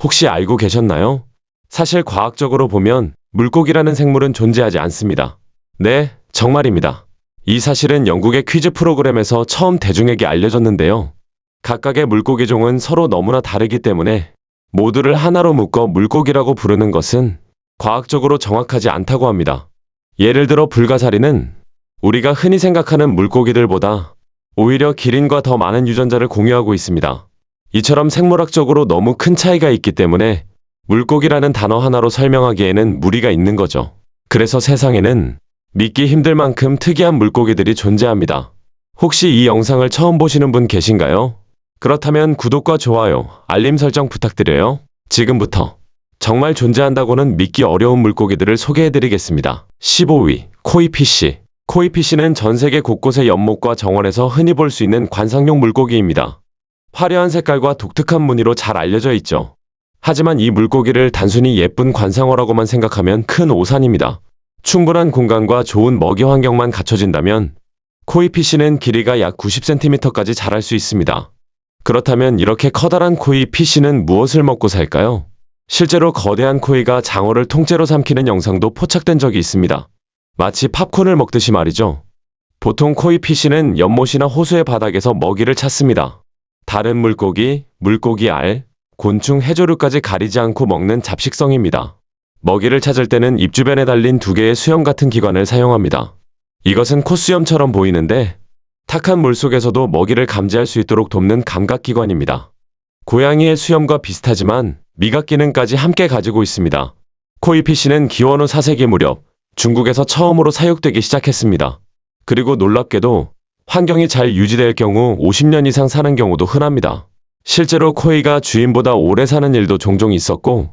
혹시 알고 계셨나요? 사실 과학적으로 보면 물고기라는 생물은 존재하지 않습니다. 네, 정말입니다. 이 사실은 영국의 퀴즈 프로그램에서 처음 대중에게 알려졌는데요. 각각의 물고기 종은 서로 너무나 다르기 때문에 모두를 하나로 묶어 물고기라고 부르는 것은 과학적으로 정확하지 않다고 합니다. 예를 들어 불가사리는 우리가 흔히 생각하는 물고기들보다 오히려 기린과 더 많은 유전자를 공유하고 있습니다. 이처럼 생물학적으로 너무 큰 차이가 있기 때문에 물고기라는 단어 하나로 설명하기에는 무리가 있는 거죠. 그래서 세상에는 믿기 힘들 만큼 특이한 물고기들이 존재합니다. 혹시 이 영상을 처음 보시는 분 계신가요? 그렇다면 구독과 좋아요, 알림 설정 부탁드려요. 지금부터 정말 존재한다고는 믿기 어려운 물고기들을 소개해드리겠습니다. 15위, 코이피쉬. 코이피쉬는 전 세계 곳곳의 연못과 정원에서 흔히 볼 수 있는 관상용 물고기입니다. 화려한 색깔과 독특한 무늬로 잘 알려져 있죠. 하지만 이 물고기를 단순히 예쁜 관상어라고만 생각하면 큰 오산입니다. 충분한 공간과 좋은 먹이 환경만 갖춰진다면 코이피쉬는 길이가 약 90cm까지 자랄 수 있습니다. 그렇다면 이렇게 커다란 코이피쉬는 무엇을 먹고 살까요? 실제로 거대한 코이가 장어를 통째로 삼키는 영상도 포착된 적이 있습니다. 마치 팝콘을 먹듯이 말이죠. 보통 코이피쉬는 연못이나 호수의 바닥에서 먹이를 찾습니다. 다른 물고기, 물고기 알, 곤충, 해조류까지 가리지 않고 먹는 잡식성입니다. 먹이를 찾을 때는 입 주변에 달린 두 개의 수염 같은 기관을 사용합니다. 이것은 콧수염처럼 보이는데 탁한 물속에서도 먹이를 감지할 수 있도록 돕는 감각기관입니다. 고양이의 수염과 비슷하지만 미각 기능까지 함께 가지고 있습니다. 코이피쉬는 기원 후 4세기 무렵 중국에서 처음으로 사육되기 시작했습니다. 그리고 놀랍게도 환경이 잘 유지될 경우 50년 이상 사는 경우도 흔합니다. 실제로 코이가 주인보다 오래 사는 일도 종종 있었고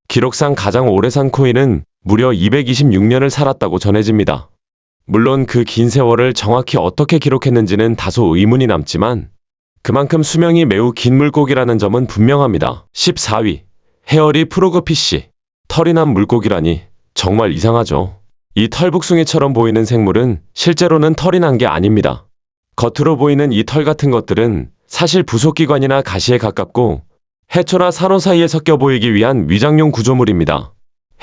기록상 가장 오래 산 코이는 무려 226년을 살았다고 전해집니다. 물론 그 긴 세월을 정확히 어떻게 기록했는지는 다소 의문이 남지만 그만큼 수명이 매우 긴 물고기라는 점은 분명합니다. 14위, 헤어리 프로그피쉬. 털이 난 물고기라니 정말 이상하죠. 이 털북숭이처럼 보이는 생물은 실제로는 털이 난 게 아닙니다. 겉으로 보이는 이 털 같은 것들은 사실 부속기관이나 가시에 가깝고 해초나 산호 사이에 섞여 보이기 위한 위장용 구조물입니다.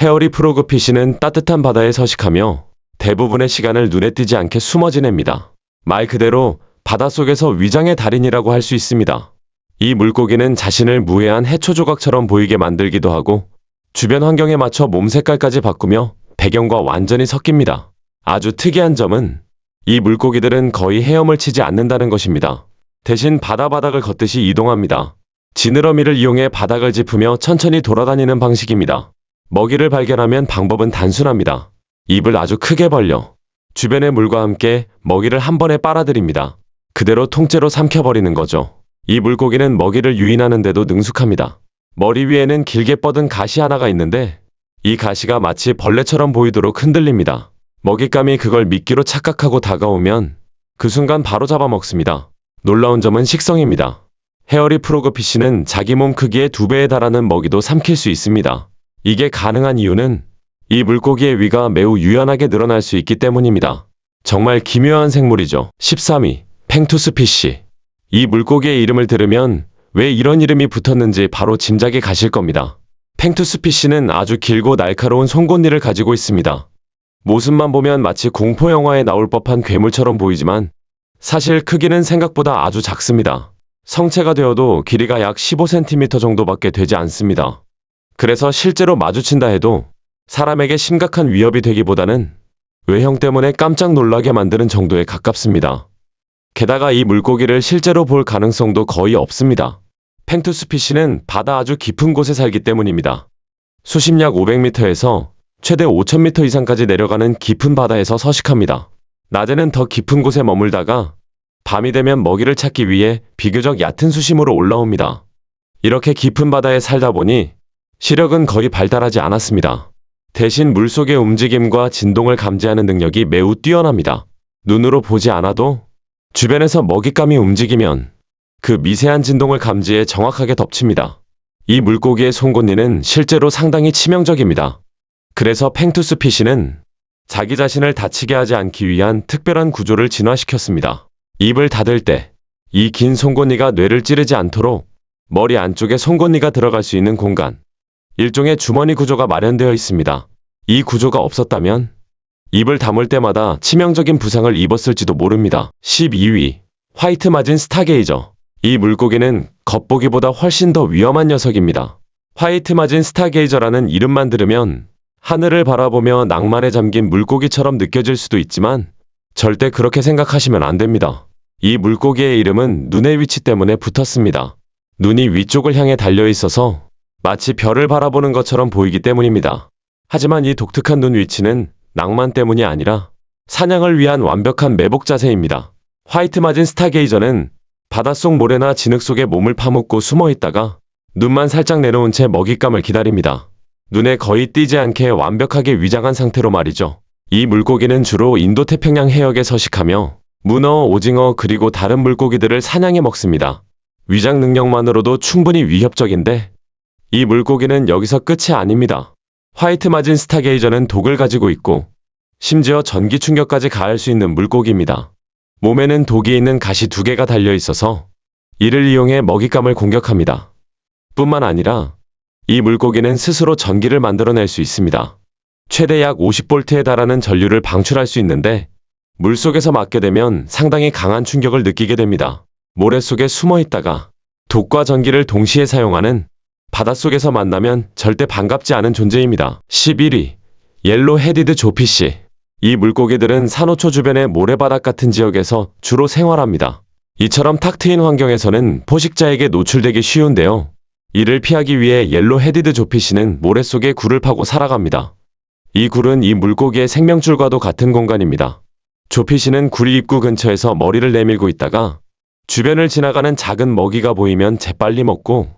헤어리 프로그피쉬는 따뜻한 바다에 서식하며 대부분의 시간을 눈에 띄지 않게 숨어 지냅니다. 말 그대로 바닷속에서 위장의 달인이라고 할 수 있습니다. 이 물고기는 자신을 무해한 해초 조각처럼 보이게 만들기도 하고 주변 환경에 맞춰 몸 색깔까지 바꾸며 배경과 완전히 섞입니다. 아주 특이한 점은 이 물고기들은 거의 헤엄을 치지 않는다는 것입니다. 대신 바다바닥을 걷듯이 이동합니다. 지느러미를 이용해 바닥을 짚으며 천천히 돌아다니는 방식입니다. 먹이를 발견하면 방법은 단순합니다. 입을 아주 크게 벌려 주변의 물과 함께 먹이를 한 번에 빨아들입니다. 그대로 통째로 삼켜버리는 거죠. 이 물고기는 먹이를 유인하는 데도 능숙합니다. 머리 위에는 길게 뻗은 가시 하나가 있는데 이 가시가 마치 벌레처럼 보이도록 흔들립니다. 먹잇감이 그걸 미끼로 착각하고 다가오면 그 순간 바로 잡아먹습니다. 놀라운 점은 식성입니다. 헤어리 프로그피쉬는 자기 몸 크기의 2배에 달하는 먹이도 삼킬 수 있습니다. 이게 가능한 이유는 이 물고기의 위가 매우 유연하게 늘어날 수 있기 때문입니다. 정말 기묘한 생물이죠. 13위, 팽투스피쉬. 이 물고기의 이름을 들으면 왜 이런 이름이 붙었는지 바로 짐작이 가실 겁니다. 팽투스피쉬는 아주 길고 날카로운 송곳니를 가지고 있습니다. 모습만 보면 마치 공포 영화에 나올 법한 괴물처럼 보이지만 사실 크기는 생각보다 아주 작습니다. 성체가 되어도 길이가 약 15cm 정도밖에 되지 않습니다. 그래서 실제로 마주친다 해도 사람에게 심각한 위협이 되기보다는 외형 때문에 깜짝 놀라게 만드는 정도에 가깝습니다. 게다가 이 물고기를 실제로 볼 가능성도 거의 없습니다. 팽투스피쉬는 바다 아주 깊은 곳에 살기 때문입니다. 수심 약 500m에서 최대 5000m 이상까지 내려가는 깊은 바다에서 서식합니다. 낮에는 더 깊은 곳에 머물다가 밤이 되면 먹이를 찾기 위해 비교적 얕은 수심으로 올라옵니다. 이렇게 깊은 바다에 살다 보니 시력은 거의 발달하지 않았습니다. 대신 물속의 움직임과 진동을 감지하는 능력이 매우 뛰어납니다. 눈으로 보지 않아도 주변에서 먹잇감이 움직이면 그 미세한 진동을 감지해 정확하게 덮칩니다. 이 물고기의 송곳니는 실제로 상당히 치명적입니다. 그래서 팽투스피쉬는 자기 자신을 다치게 하지 않기 위한 특별한 구조를 진화시켰습니다. 입을 닫을 때 이 긴 송곳니가 뇌를 찌르지 않도록 머리 안쪽에 송곳니가 들어갈 수 있는 공간. 일종의 주머니 구조가 마련되어 있습니다. 이 구조가 없었다면 입을 다물 때마다 치명적인 부상을 입었을지도 모릅니다. 12위. 화이트 마진 스타게이저. 이 물고기는 겉보기보다 훨씬 더 위험한 녀석입니다. 화이트 마진 스타게이저라는 이름만 들으면 하늘을 바라보며 낭만에 잠긴 물고기처럼 느껴질 수도 있지만 절대 그렇게 생각하시면 안 됩니다. 이 물고기의 이름은 눈의 위치 때문에 붙었습니다. 눈이 위쪽을 향해 달려 있어서 마치 별을 바라보는 것처럼 보이기 때문입니다. 하지만 이 독특한 눈 위치는 낭만 때문이 아니라 사냥을 위한 완벽한 매복 자세입니다. 화이트 마진 스타게이저는 바닷속 모래나 진흙 속에 몸을 파묻고 숨어 있다가 눈만 살짝 내려온 채 먹잇감을 기다립니다. 눈에 거의 띄지 않게 완벽하게 위장한 상태로 말이죠. 이 물고기는 주로 인도태평양 해역에 서식하며 문어, 오징어 그리고 다른 물고기들을 사냥해 먹습니다. 위장 능력만으로도 충분히 위협적인데 이 물고기는 여기서 끝이 아닙니다. 화이트 마진 스타게이저는 독을 가지고 있고 심지어 전기 충격까지 가할 수 있는 물고기입니다. 몸에는 독이 있는 가시 2개가 달려 있어서 이를 이용해 먹잇감을 공격합니다. 뿐만 아니라 이 물고기는 스스로 전기를 만들어낼 수 있습니다. 최대 약 50볼트에 달하는 전류를 방출할 수 있는데 물속에서 맞게 되면 상당히 강한 충격을 느끼게 됩니다. 모래 속에 숨어 있다가 독과 전기를 동시에 사용하는 바닷속에서 만나면 절대 반갑지 않은 존재입니다. 11위. 옐로 헤디드 조피시. 이 물고기들은 산호초 주변의 모래바닥 같은 지역에서 주로 생활합니다. 이처럼 탁 트인 환경에서는 포식자에게 노출되기 쉬운데요. 이를 피하기 위해 옐로 헤디드 조피시는 모래 속에 굴을 파고 살아갑니다. 이 굴은 이 물고기의 생명줄과도 같은 공간입니다. 조피시는 구리 입구 근처에서 머리를 내밀고 있다가 주변을 지나가는 작은 먹이가 보이면 재빨리 먹고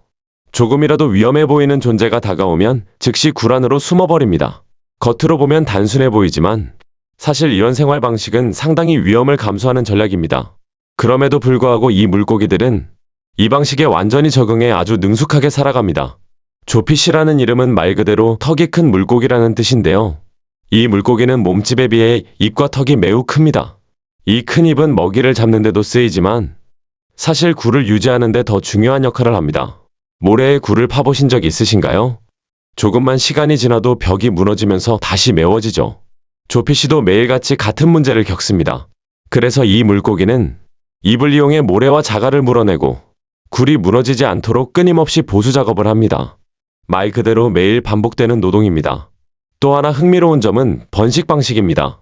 조금이라도 위험해 보이는 존재가 다가오면 즉시 굴 안으로 숨어버립니다. 겉으로 보면 단순해 보이지만 사실 이런 생활 방식은 상당히 위험을 감수하는 전략입니다. 그럼에도 불구하고 이 물고기들은 이 방식에 완전히 적응해 아주 능숙하게 살아갑니다. 조피시라는 이름은 말 그대로 턱이 큰 물고기라는 뜻인데요. 이 물고기는 몸집에 비해 입과 턱이 매우 큽니다. 이 큰 입은 먹이를 잡는 데도 쓰이지만 사실 굴을 유지하는 데 더 중요한 역할을 합니다. 모래에 굴을 파보신 적 있으신가요? 조금만 시간이 지나도 벽이 무너지면서 다시 메워지죠. 조피시도 매일같이 같은 문제를 겪습니다. 그래서 이 물고기는 입을 이용해 모래와 자갈을 물어내고 굴이 무너지지 않도록 끊임없이 보수 작업을 합니다. 말 그대로 매일 반복되는 노동입니다. 또 하나 흥미로운 점은 번식 방식입니다.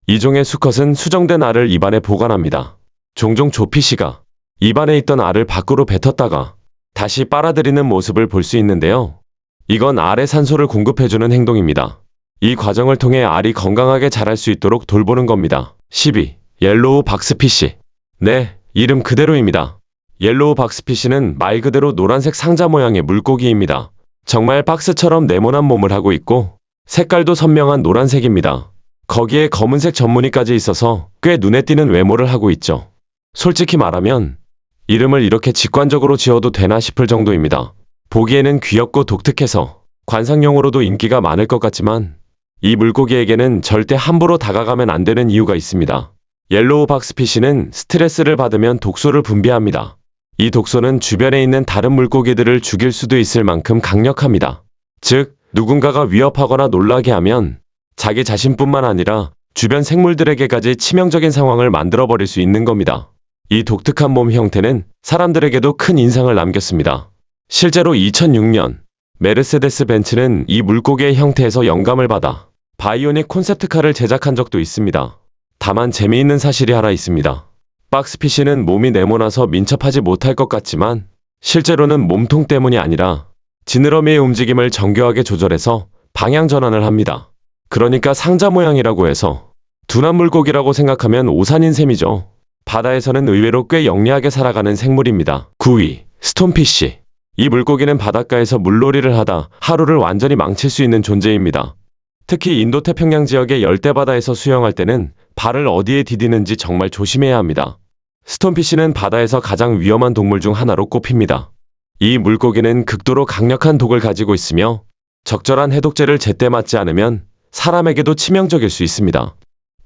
이 종의 수컷은 수정된 알을 입안에 보관합니다. 종종 조피시가 입안에 있던 알을 밖으로 뱉었다가 다시 빨아들이는 모습을 볼 수 있는데요. 이건 알에 산소를 공급해주는 행동입니다. 이 과정을 통해 알이 건강하게 자랄 수 있도록 돌보는 겁니다. 12. 옐로우 박스피시. 네, 이름 그대로입니다. 옐로우 박스피시는 말 그대로 노란색 상자 모양의 물고기입니다. 정말 박스처럼 네모난 몸을 하고 있고 색깔도 선명한 노란색입니다. 거기에 검은색 전무늬까지 있어서 꽤 눈에 띄는 외모를 하고 있죠. 솔직히 말하면 이름을 이렇게 직관적으로 지어도 되나 싶을 정도입니다. 보기에는 귀엽고 독특해서 관상용으로도 인기가 많을 것 같지만 이 물고기에게는 절대 함부로 다가가면 안 되는 이유가 있습니다. 옐로우 박스피시는 스트레스를 받으면 독소를 분비합니다. 이 독소는 주변에 있는 다른 물고기들을 죽일 수도 있을 만큼 강력합니다. 즉, 누군가가 위협하거나 놀라게 하면 자기 자신뿐만 아니라 주변 생물들에게까지 치명적인 상황을 만들어버릴 수 있는 겁니다. 이 독특한 몸 형태는 사람들에게도 큰 인상을 남겼습니다. 실제로 2006년 메르세데스 벤츠는 이 물고기의 형태에서 영감을 받아 바이오닉 콘셉트카를 제작한 적도 있습니다. 다만 재미있는 사실이 하나 있습니다. 박스피시는 몸이 네모나서 민첩하지 못할 것 같지만 실제로는 몸통 때문이 아니라 지느러미의 움직임을 정교하게 조절해서 방향 전환을 합니다. 그러니까 상자 모양이라고 해서 둔한 물고기라고 생각하면 오산인 셈이죠. 바다에서는 의외로 꽤 영리하게 살아가는 생물입니다. 9위. 스톤피쉬. 이 물고기는 바닷가에서 물놀이를 하다 하루를 완전히 망칠 수 있는 존재입니다. 특히 인도태평양 지역의 열대바다에서 수영할 때는 발을 어디에 디디는지 정말 조심해야 합니다. 스톤피쉬는 바다에서 가장 위험한 동물 중 하나로 꼽힙니다. 이 물고기는 극도로 강력한 독을 가지고 있으며 적절한 해독제를 제때 맞지 않으면 사람에게도 치명적일 수 있습니다.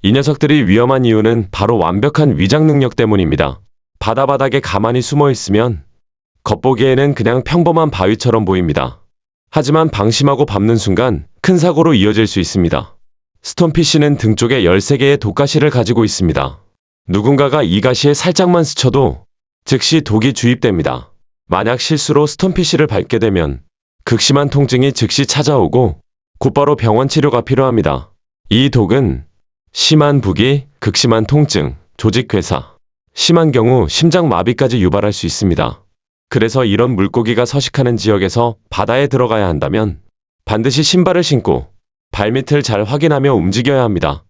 이 녀석들이 위험한 이유는 바로 완벽한 위장 능력 때문입니다. 바다 바닥에 가만히 숨어 있으면 겉보기에는 그냥 평범한 바위처럼 보입니다. 하지만 방심하고 밟는 순간 큰 사고로 이어질 수 있습니다. 스톤피쉬는 등 쪽에 13개의 독가시를 가지고 있습니다. 누군가가 이 가시에 살짝만 스쳐도 즉시 독이 주입됩니다. 만약 실수로 스톤피쉬를 밟게 되면 극심한 통증이 즉시 찾아오고 곧바로 병원 치료가 필요합니다. 이 독은 심한 부기, 극심한 통증, 조직괴사, 심한 경우 심장마비까지 유발할 수 있습니다. 그래서 이런 물고기가 서식하는 지역에서 바다에 들어가야 한다면 반드시 신발을 신고 발밑을 잘 확인하며 움직여야 합니다.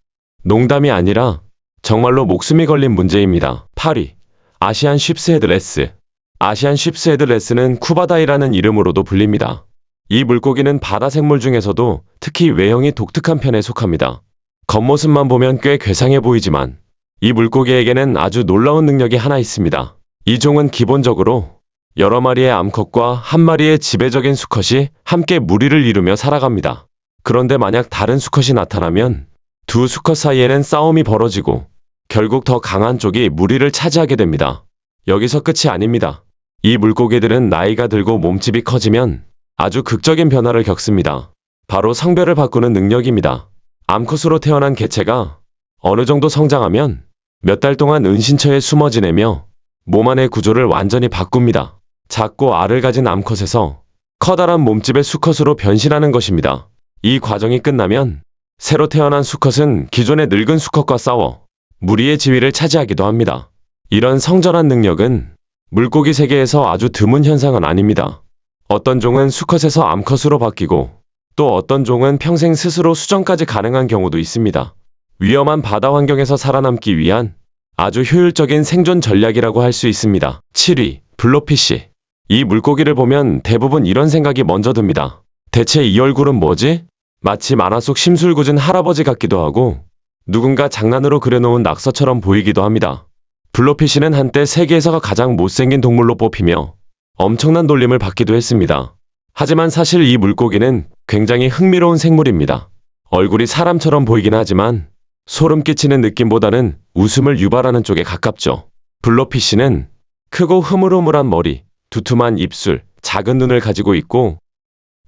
농담이 아니라 정말로 목숨이 걸린 문제입니다. 8위. 아시안 쉽스헤드레스. 아시안 쉽스헤드레스는 쿠바다이라는 이름으로도 불립니다. 이 물고기는 바다 생물 중에서도 특히 외형이 독특한 편에 속합니다. 겉모습만 보면 꽤 괴상해 보이지만 이 물고기에게는 아주 놀라운 능력이 하나 있습니다. 이 종은 기본적으로 여러 마리의 암컷과 한 마리의 지배적인 수컷이 함께 무리를 이루며 살아갑니다. 그런데 만약 다른 수컷이 나타나면 두 수컷 사이에는 싸움이 벌어지고 결국 더 강한 쪽이 무리를 차지하게 됩니다. 여기서 끝이 아닙니다. 이 물고기들은 나이가 들고 몸집이 커지면 아주 극적인 변화를 겪습니다. 바로 성별을 바꾸는 능력입니다. 암컷으로 태어난 개체가 어느 정도 성장하면 몇 달 동안 은신처에 숨어 지내며 몸 안의 구조를 완전히 바꿉니다. 작고 알을 가진 암컷에서 커다란 몸집의 수컷으로 변신하는 것입니다. 이 과정이 끝나면 새로 태어난 수컷은 기존의 늙은 수컷과 싸워 무리의 지위를 차지하기도 합니다. 이런 성전환 능력은 물고기 세계에서 아주 드문 현상은 아닙니다. 어떤 종은 수컷에서 암컷으로 바뀌고 또 어떤 종은 평생 스스로 수정까지 가능한 경우도 있습니다. 위험한 바다 환경에서 살아남기 위한 아주 효율적인 생존 전략이라고 할 수 있습니다. 7위. 블로피쉬. 이 물고기를 보면 대부분 이런 생각이 먼저 듭니다. 대체 이 얼굴은 뭐지? 마치 만화 속 심술궂은 할아버지 같기도 하고 누군가 장난으로 그려놓은 낙서처럼 보이기도 합니다. 블로피쉬는 한때 세계에서 가장 못생긴 동물로 뽑히며 엄청난 놀림을 받기도 했습니다. 하지만 사실 이 물고기는 굉장히 흥미로운 생물입니다. 얼굴이 사람처럼 보이긴 하지만 소름 끼치는 느낌보다는 웃음을 유발하는 쪽에 가깝죠. 블로피쉬는 크고 흐물흐물한 머리, 두툼한 입술, 작은 눈을 가지고 있고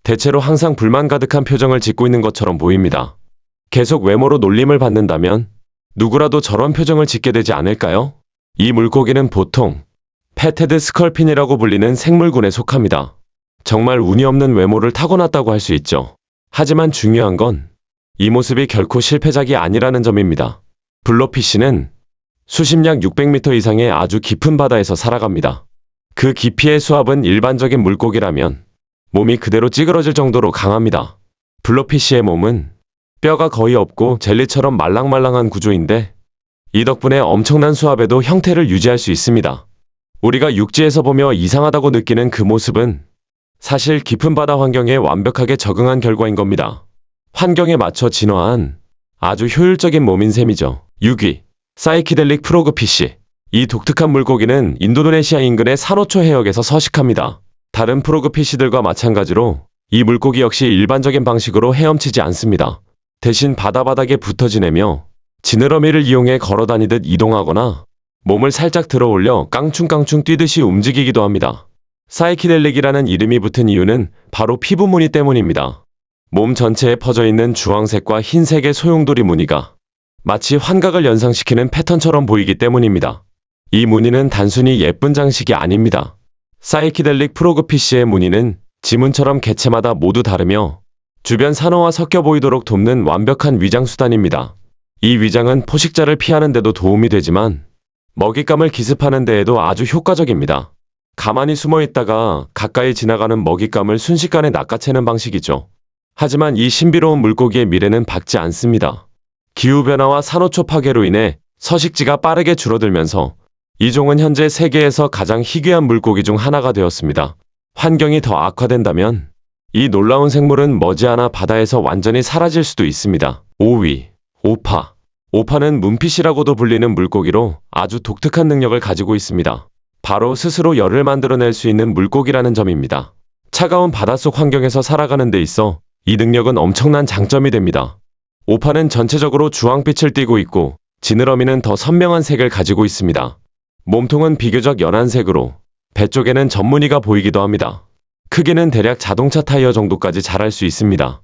대체로 항상 불만 가득한 표정을 짓고 있는 것처럼 보입니다. 계속 외모로 놀림을 받는다면 누구라도 저런 표정을 짓게 되지 않을까요? 이 물고기는 보통 패테드 스컬핀이라고 불리는 생물군에 속합니다. 정말 운이 없는 외모를 타고났다고 할 수 있죠. 하지만 중요한 건 이 모습이 결코 실패작이 아니라는 점입니다. 블로피쉬는 수심약 600m 이상의 아주 깊은 바다에서 살아갑니다. 그 깊이의 수압은 일반적인 물고기라면 몸이 그대로 찌그러질 정도로 강합니다. 블로피쉬의 몸은 뼈가 거의 없고 젤리처럼 말랑말랑한 구조인데 이 덕분에 엄청난 수압에도 형태를 유지할 수 있습니다. 우리가 육지에서 보며 이상하다고 느끼는 그 모습은 사실 깊은 바다 환경에 완벽하게 적응한 결과인 겁니다. 환경에 맞춰 진화한 아주 효율적인 몸인 셈이죠. 6위. 사이키델릭 프로그피쉬. 이 독특한 물고기는 인도네시아 인근의 산호초 해역에서 서식합니다. 다른 프로그피쉬들과 마찬가지로 이 물고기 역시 일반적인 방식으로 헤엄치지 않습니다. 대신 바다 바닥에 붙어 지내며 지느러미를 이용해 걸어다니듯 이동하거나 몸을 살짝 들어 올려 깡충깡충 뛰듯이 움직이기도 합니다. 사이키델릭이라는 이름이 붙은 이유는 바로 피부 무늬 때문입니다. 몸 전체에 퍼져 있는 주황색과 흰색의 소용돌이 무늬가 마치 환각을 연상시키는 패턴처럼 보이기 때문입니다. 이 무늬는 단순히 예쁜 장식이 아닙니다. 사이키델릭 프로그피쉬의 무늬는 지문처럼 개체마다 모두 다르며 주변 산호와 섞여 보이도록 돕는 완벽한 위장 수단입니다. 이 위장은 포식자를 피하는 데도 도움이 되지만 먹잇감을 기습하는 데에도 아주 효과적입니다. 가만히 숨어 있다가 가까이 지나가는 먹잇감을 순식간에 낚아채는 방식이죠. 하지만 이 신비로운 물고기의 미래는 밝지 않습니다. 기후변화와 산호초 파괴로 인해 서식지가 빠르게 줄어들면서 이 종은 현재 세계에서 가장 희귀한 물고기 중 하나가 되었습니다. 환경이 더 악화된다면 이 놀라운 생물은 머지않아 바다에서 완전히 사라질 수도 있습니다. 5위. 오파. 오파는 문피쉬라고도 불리는 물고기로 아주 독특한 능력을 가지고 있습니다. 바로 스스로 열을 만들어낼 수 있는 물고기라는 점입니다. 차가운 바닷속 환경에서 살아가는 데 있어 이 능력은 엄청난 장점이 됩니다. 오파는 전체적으로 주황빛을 띠고 있고 지느러미는 더 선명한 색을 가지고 있습니다. 몸통은 비교적 연한 색으로 배 쪽에는 전무늬가 보이기도 합니다. 크기는 대략 자동차 타이어 정도까지 자랄 수 있습니다.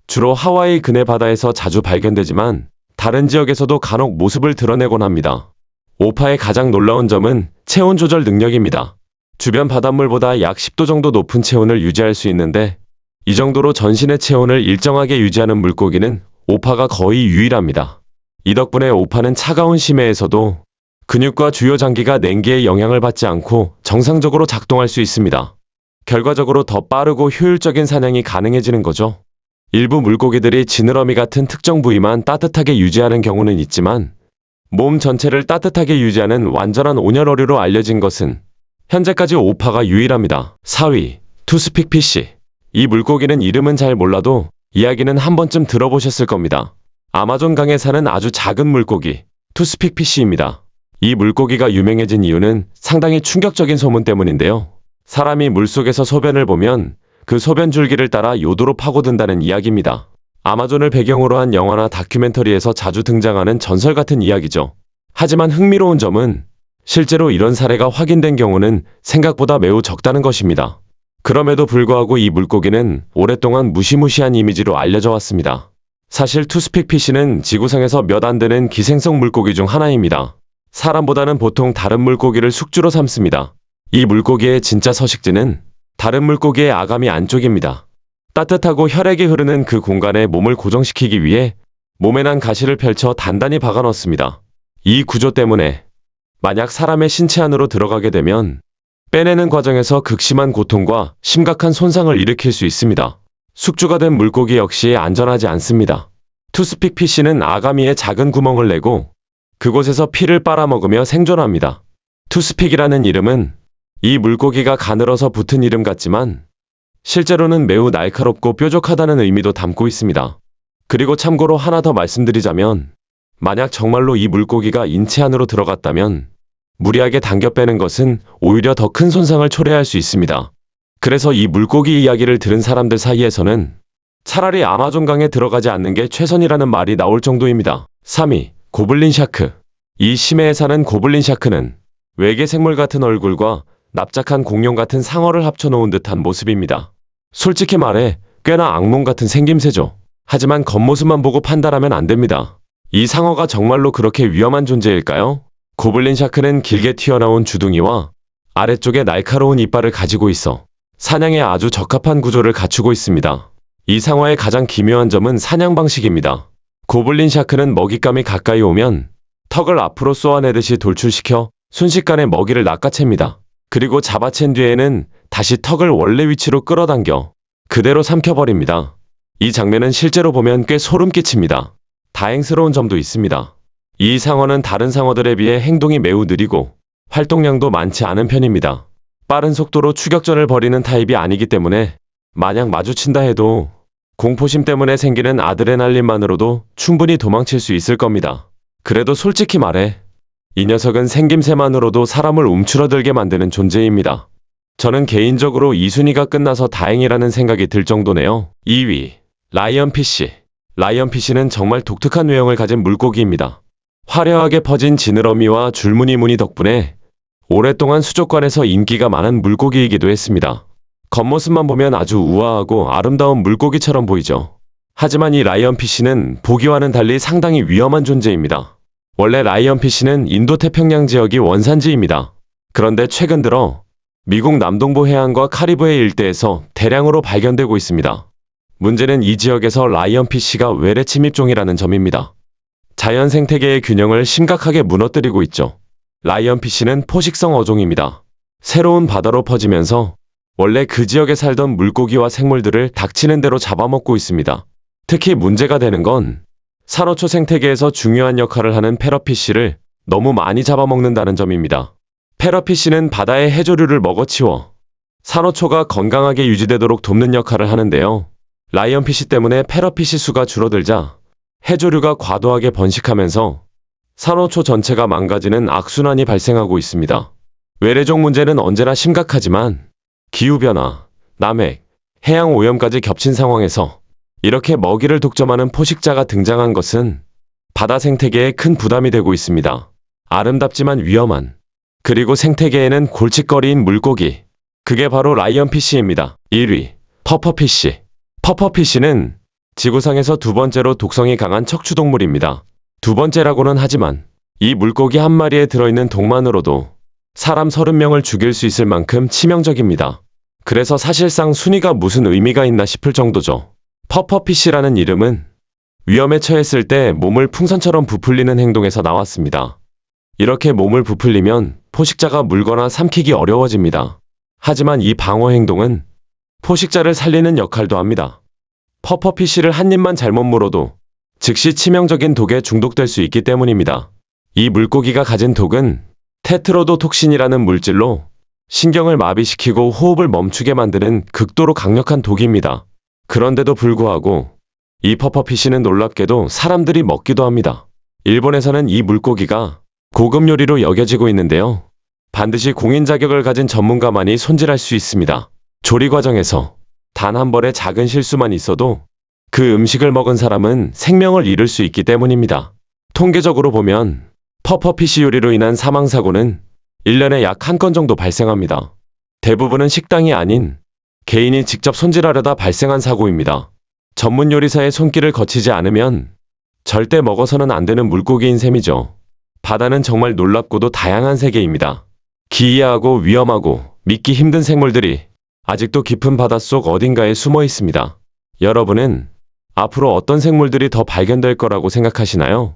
주로 하와이 근해 바다에서 자주 발견되지만 다른 지역에서도 간혹 모습을 드러내곤 합니다. 오파의 가장 놀라운 점은 체온 조절 능력입니다. 주변 바닷물보다 약 10도 정도 높은 체온을 유지할 수 있는데 이 정도로 전신의 체온을 일정하게 유지하는 물고기는 오파가 거의 유일합니다. 이 덕분에 오파는 차가운 심해에서도 근육과 주요 장기가 냉기의 영향을 받지 않고 정상적으로 작동할 수 있습니다. 결과적으로 더 빠르고 효율적인 사냥이 가능해지는 거죠. 일부 물고기들이 지느러미 같은 특정 부위만 따뜻하게 유지하는 경우는 있지만 몸 전체를 따뜻하게 유지하는 완전한 온열어류로 알려진 것은 현재까지 오파가 유일합니다. 4위, 투스픽 피쉬. 이 물고기는 이름은 잘 몰라도 이야기는 한 번쯤 들어보셨을 겁니다. 아마존 강에 사는 아주 작은 물고기, 투스픽 피쉬입니다. 이 물고기가 유명해진 이유는 상당히 충격적인 소문 때문인데요. 사람이 물속에서 소변을 보면 그 소변 줄기를 따라 요도로 파고든다는 이야기입니다. 아마존을 배경으로 한 영화나 다큐멘터리에서 자주 등장하는 전설 같은 이야기죠. 하지만 흥미로운 점은 실제로 이런 사례가 확인된 경우는 생각보다 매우 적다는 것입니다. 그럼에도 불구하고 이 물고기는 오랫동안 무시무시한 이미지로 알려져 왔습니다. 사실 투스픽 피쉬는 지구상에서 몇 안 되는 기생성 물고기 중 하나입니다. 사람보다는 보통 다른 물고기를 숙주로 삼습니다. 이 물고기의 진짜 서식지는 다른 물고기의 아가미 안쪽입니다. 따뜻하고 혈액이 흐르는 그 공간에 몸을 고정시키기 위해 몸에 난 가시를 펼쳐 단단히 박아 넣습니다. 이 구조 때문에 만약 사람의 신체 안으로 들어가게 되면 빼내는 과정에서 극심한 고통과 심각한 손상을 일으킬 수 있습니다. 숙주가 된 물고기 역시 안전하지 않습니다. 투스픽 피쉬는 아가미에 작은 구멍을 내고 그곳에서 피를 빨아먹으며 생존합니다. 투스픽이라는 이름은 이 물고기가 가늘어서 붙은 이름 같지만 실제로는 매우 날카롭고 뾰족하다는 의미도 담고 있습니다. 그리고 참고로 하나 더 말씀드리자면 만약 정말로 이 물고기가 인체 안으로 들어갔다면 무리하게 당겨 빼는 것은 오히려 더 큰 손상을 초래할 수 있습니다. 그래서 이 물고기 이야기를 들은 사람들 사이에서는 차라리 아마존강에 들어가지 않는 게 최선이라는 말이 나올 정도입니다. 3위, 고블린 샤크. 이 심해에 사는 고블린 샤크는 외계 생물 같은 얼굴과 납작한 공룡 같은 상어를 합쳐놓은 듯한 모습입니다. 솔직히 말해 꽤나 악몽 같은 생김새죠. 하지만 겉모습만 보고 판단하면 안 됩니다. 이 상어가 정말로 그렇게 위험한 존재일까요? 고블린 샤크는 길게 튀어나온 주둥이와 아래쪽에 날카로운 이빨을 가지고 있어 사냥에 아주 적합한 구조를 갖추고 있습니다. 이 상어의 가장 기묘한 점은 사냥 방식입니다. 고블린 샤크는 먹잇감이 가까이 오면 턱을 앞으로 쏘아내듯이 돌출시켜 순식간에 먹이를 낚아챕니다. 그리고 잡아챈 뒤에는 다시 턱을 원래 위치로 끌어당겨 그대로 삼켜버립니다. 이 장면은 실제로 보면 꽤 소름 끼칩니다. 다행스러운 점도 있습니다. 이 상어는 다른 상어들에 비해 행동이 매우 느리고 활동량도 많지 않은 편입니다. 빠른 속도로 추격전을 벌이는 타입이 아니기 때문에 만약 마주친다 해도 공포심 때문에 생기는 아드레날린만으로도 충분히 도망칠 수 있을 겁니다. 그래도 솔직히 말해 이 녀석은 생김새만으로도 사람을 움츠러들게 만드는 존재입니다. 저는 개인적으로 이 순위가 끝나서 다행이라는 생각이 들 정도네요. 2위, 라이언피쉬. 라이언피쉬는 정말 독특한 외형을 가진 물고기입니다. 화려하게 퍼진 지느러미와 줄무늬 무늬 덕분에 오랫동안 수족관에서 인기가 많은 물고기이기도 했습니다. 겉모습만 보면 아주 우아하고 아름다운 물고기처럼 보이죠. 하지만 이 라이언피쉬는 보기와는 달리 상당히 위험한 존재입니다. 원래 라이언피쉬는 인도태평양 지역이 원산지입니다. 그런데 최근 들어 미국 남동부 해안과 카리브해 일대에서 대량으로 발견되고 있습니다. 문제는 이 지역에서 라이언피쉬가 외래 침입종이라는 점입니다. 자연 생태계의 균형을 심각하게 무너뜨리고 있죠. 라이언피쉬는 포식성 어종입니다. 새로운 바다로 퍼지면서 원래 그 지역에 살던 물고기와 생물들을 닥치는 대로 잡아먹고 있습니다. 특히 문제가 되는 건 산호초 생태계에서 중요한 역할을 하는 패러피쉬를 너무 많이 잡아먹는다는 점입니다. 패러피쉬는 바다의 해조류를 먹어치워 산호초가 건강하게 유지되도록 돕는 역할을 하는데요. 라이언피쉬 때문에 패러피쉬 수가 줄어들자 해조류가 과도하게 번식하면서 산호초 전체가 망가지는 악순환이 발생하고 있습니다. 외래종 문제는 언제나 심각하지만 기후변화, 남핵, 해양오염까지 겹친 상황에서 이렇게 먹이를 독점하는 포식자가 등장한 것은 바다 생태계에 큰 부담이 되고 있습니다. 아름답지만 위험한 그리고 생태계에는 골칫거리인 물고기. 그게 바로 라이언피쉬입니다. 1위, 퍼퍼피쉬. 퍼퍼피쉬는 지구상에서 두 번째로 독성이 강한 척추동물입니다. 두 번째라고는 하지만 이 물고기 한 마리에 들어있는 독만으로도 사람 30명을 죽일 수 있을 만큼 치명적입니다. 그래서 사실상 순위가 무슨 의미가 있나 싶을 정도죠. 퍼퍼피쉬라는 이름은 위험에 처했을 때 몸을 풍선처럼 부풀리는 행동에서 나왔습니다. 이렇게 몸을 부풀리면 포식자가 물거나 삼키기 어려워집니다. 하지만 이 방어 행동은 포식자를 살리는 역할도 합니다. 퍼퍼피쉬를 한 입만 잘못 물어도 즉시 치명적인 독에 중독될 수 있기 때문입니다. 이 물고기가 가진 독은 테트로도톡신이라는 물질로 신경을 마비시키고 호흡을 멈추게 만드는 극도로 강력한 독입니다. 그런데도 불구하고 이 퍼퍼피쉬는 놀랍게도 사람들이 먹기도 합니다. 일본에서는 이 물고기가 고급 요리로 여겨지고 있는데요. 반드시 공인 자격을 가진 전문가만이 손질할 수 있습니다. 조리 과정에서 단 한 번의 작은 실수만 있어도 그 음식을 먹은 사람은 생명을 잃을 수 있기 때문입니다. 통계적으로 보면 퍼퍼피쉬 요리로 인한 사망사고는 1년에 약 1건 정도 발생합니다. 대부분은 식당이 아닌 개인이 직접 손질하려다 발생한 사고입니다. 전문 요리사의 손길을 거치지 않으면 절대 먹어서는 안 되는 물고기인 셈이죠. 바다는 정말 놀랍고도 다양한 세계입니다. 기이하고 위험하고 믿기 힘든 생물들이 아직도 깊은 바닷속 어딘가에 숨어 있습니다. 여러분은 앞으로 어떤 생물들이 더 발견될 거라고 생각하시나요?